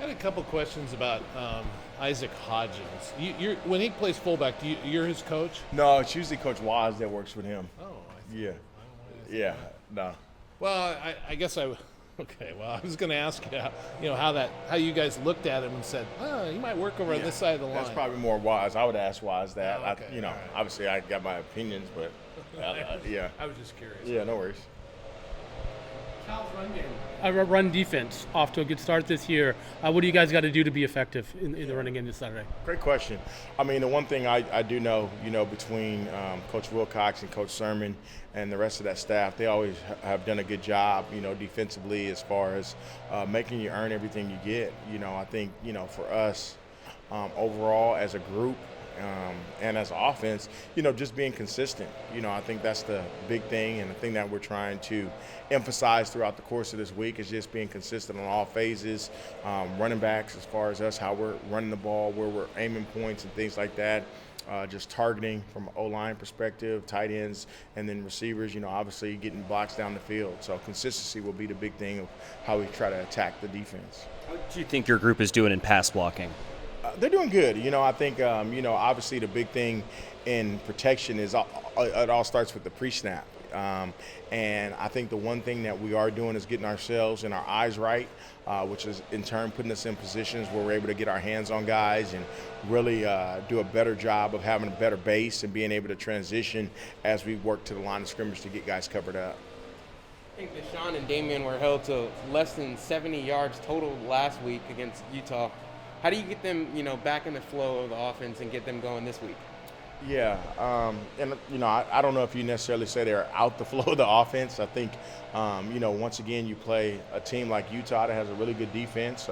had a couple questions about Isaac Hodgins. When he plays fullback, you're his coach? No, it's usually Coach Waz that works with him. Oh, Yeah, I yeah, no. well, I guess I. Okay, well, I was going to ask you, how you guys looked at him and said, oh, he might work over on this side of the line. That's probably more Waz. I would ask Waz that. Oh, okay, all right. Obviously I got my opinions, but yeah. I was just curious. Yeah, no worries. Cal's run game. Run defense off to a good start this year. What do you guys got to do to be effective in the running game this Saturday? Great question. I mean, the one thing I do know, between Coach Wilcox and Coach Sermon and the rest of that staff, they always have done a good job, defensively as far as making you earn everything you get. I think, for us overall as a group, and as an offense, just being consistent. I think that's the big thing, and the thing that we're trying to emphasize throughout the course of this week is just being consistent on all phases, running backs as far as us, how we're running the ball, where we're aiming points and things like that. Just targeting from an O-line perspective, tight ends, and then receivers, obviously getting blocks down the field. So consistency will be the big thing of how we try to attack the defense. How do you think your group is doing in pass blocking? They're doing good. I think, obviously the big thing in protection is it all starts with the pre-snap. And I think the one thing that we are doing is getting ourselves and our eyes right, which is in turn putting us in positions where we're able to get our hands on guys and really do a better job of having a better base and being able to transition as we work to the line of scrimmage to get guys covered up. I think Deshaun and Damian were held to less than 70 yards total last week against Utah. How do you get them, back in the flow of the offense and get them going this week? Yeah, and I don't know if you necessarily say they're out the flow of the offense. I think, once again, you play a team like Utah that has a really good defense.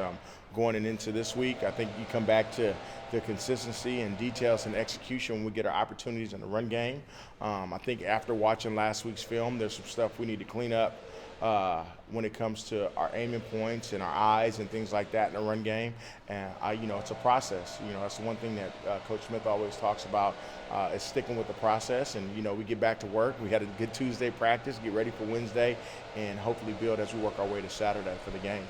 Going into this week, I think you come back to the consistency and details and execution when we get our opportunities in the run game. I think after watching last week's film, there's some stuff we need to clean up when it comes to our aiming points and our eyes and things like that in the run game. And it's a process. That's the one thing that Coach Smith always talks about is sticking with the process. And we get back to work. We had a good Tuesday practice, get ready for Wednesday, and hopefully build as we work our way to Saturday for the game.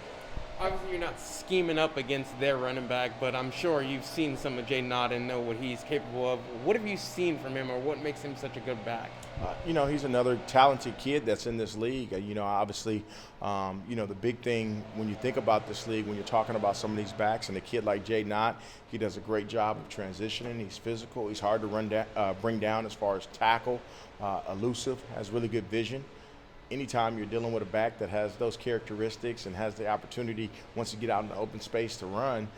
Obviously, you're not scheming up against their running back, but I'm sure you've seen some of Jaden Nott and know what he's capable of. What have you seen from him, or what makes him such a good back? He's another talented kid that's in this league. Obviously, the big thing when you think about this league, when you're talking about some of these backs, and a kid like Jaden Nott, he does a great job of transitioning. He's physical. He's hard to bring down as far as tackle, elusive, has really good vision. Anytime you're dealing with a back that has those characteristics and has the opportunity once you get out in the open space to run,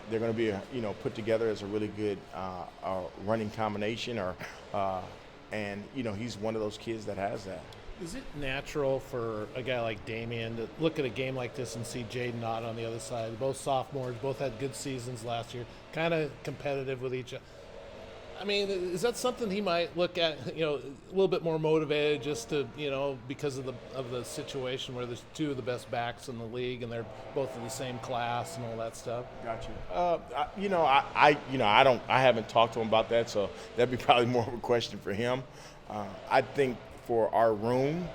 they're going to be put together as a really good running combination. He's one of those kids that has that. Is it natural for a guy like Damian to look at a game like this and see Jaden Nott on the other side? Both sophomores, both had good seasons last year, kind of competitive with each other. I mean, is that something he might look at, a little bit more motivated just to, because of the situation where there's two of the best backs in the league and they're both in the same class and all that stuff? Got you. I haven't talked to him about that, so that'd be probably more of a question for him. I think for our room,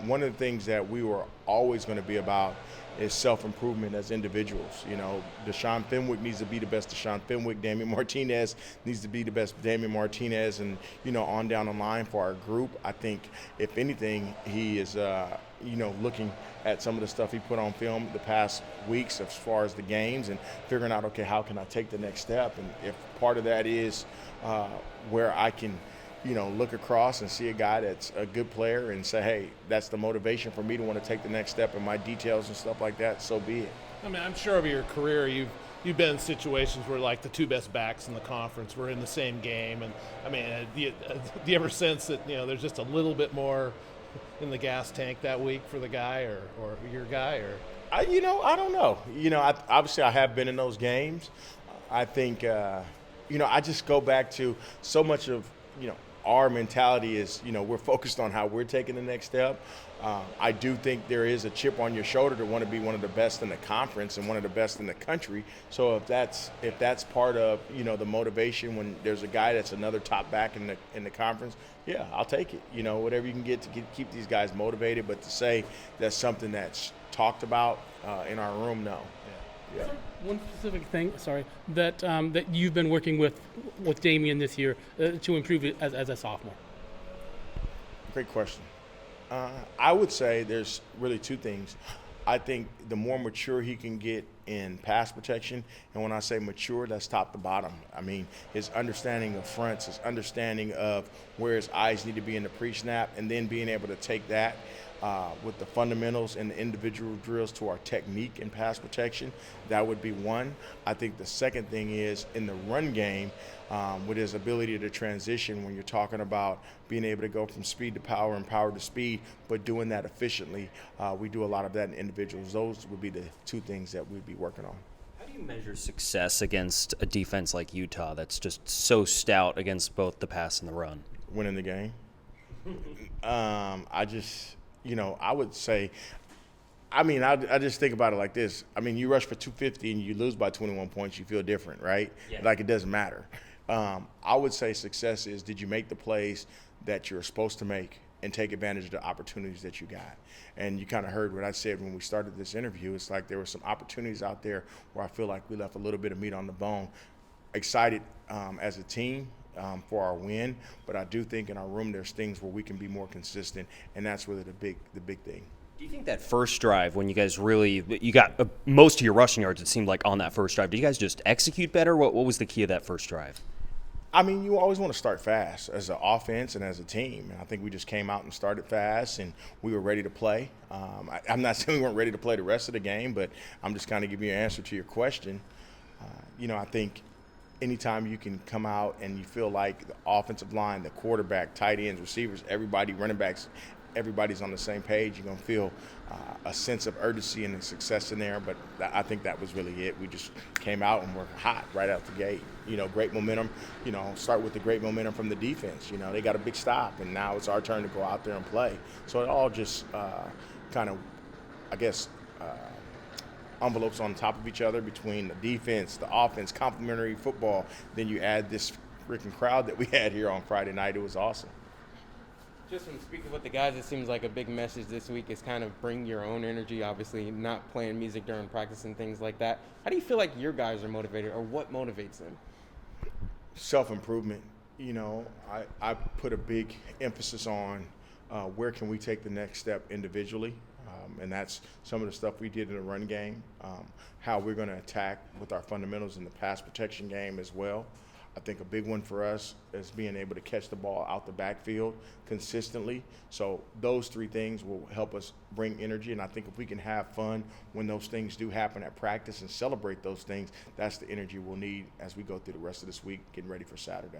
one of the things that we were always going to be about is self-improvement as individuals. Deshaun Fenwick needs to be the best Deshaun Fenwick. Damian Martinez needs to be the best Damian Martinez, and on down the line for our group. I think if anything, he is looking at some of the stuff he put on film the past weeks as far as the games and figuring out, okay, how can I take the next step? And if part of that is where I can look across and see a guy that's a good player and say, hey, that's the motivation for me to want to take the next step in my details and stuff like that, so be it. I mean, I'm sure over your career you've been in situations where, like, the two best backs in the conference were in the same game. And, I mean, do you ever sense that, there's just a little bit more in the gas tank that week for the guy or your guy? Or I don't know. Obviously I have been in those games. I think, I just go back to so much of, our mentality is, we're focused on how we're taking the next step. I do think there is a chip on your shoulder to want to be one of the best in the conference and one of the best in the country. So if that's part of, the motivation when there's a guy that's another top back in the conference, yeah, I'll take it. Whatever you can get to keep these guys motivated. But to say that's something that's talked about in our room, no. Yeah. One specific thing, sorry, that you've been working with Damian this year to improve it as a sophomore. Great question. I would say there's really two things. I think the more mature he can get in pass protection, and when I say mature, that's top to bottom. I mean, his understanding of fronts, his understanding of where his eyes need to be in the pre-snap, and then being able to take that with the fundamentals and the individual drills to our technique in pass protection, that would be one. I think the second thing is in the run game, with his ability to transition when you're talking about being able to go from speed to power and power to speed, but doing that efficiently. We do a lot of that in individuals. Those would be the two things that we'd be working on. How do you measure success against a defense like Utah that's just so stout against both the pass and the run? Winning the game. I would say, I just think about it like this. I mean, you rush for 250 and you lose by 21 points, you feel different, right? Yeah. Like it doesn't matter. I would say success is, did you make the plays that you're supposed to make and take advantage of the opportunities that you got? And you kind of heard what I said when we started this interview. It's like there were some opportunities out there where I feel like we left a little bit of meat on the bone. Excited as a team for our win, but I do think in our room there's things where we can be more consistent, and that's really the big thing. Do you think that first drive, when you guys you got most of your rushing yards, it seemed like on that first drive, did you guys just execute better? What was the key of that first drive? I mean, you always want to start fast as an offense and as a team. And I think we just came out and started fast, and we were ready to play. I'm not saying we weren't ready to play the rest of the game, but I'm just kind of giving you an answer to your question. I think anytime you can come out and you feel like the offensive line, the quarterback, tight ends, receivers, everybody, running backs, everybody's on the same page, you're going to feel a sense of urgency and success in there. But I think that was really it. We just came out and we're hot right out the gate. Great momentum. Start with the great momentum from the defense. They got a big stop, and now it's our turn to go out there and play. So it all just kind of, I guess, envelopes on top of each other between the defense, the offense, complementary football. Then you add this freaking crowd that we had here on Friday night. It was awesome. Just from speaking with the guys, it seems like a big message this week is kind of bring your own energy, obviously not playing music during practice and things like that. How do you feel like your guys are motivated, or what motivates them? Self-improvement. I put a big emphasis on where can we take the next step individually, and that's some of the stuff we did in the run game, how we're going to attack with our fundamentals in the pass protection game as well. I think a big one for us is being able to catch the ball out the backfield consistently. So those three things will help us bring energy, and I think if we can have fun when those things do happen at practice and celebrate those things, that's the energy we'll need as we go through the rest of this week getting ready for Saturday.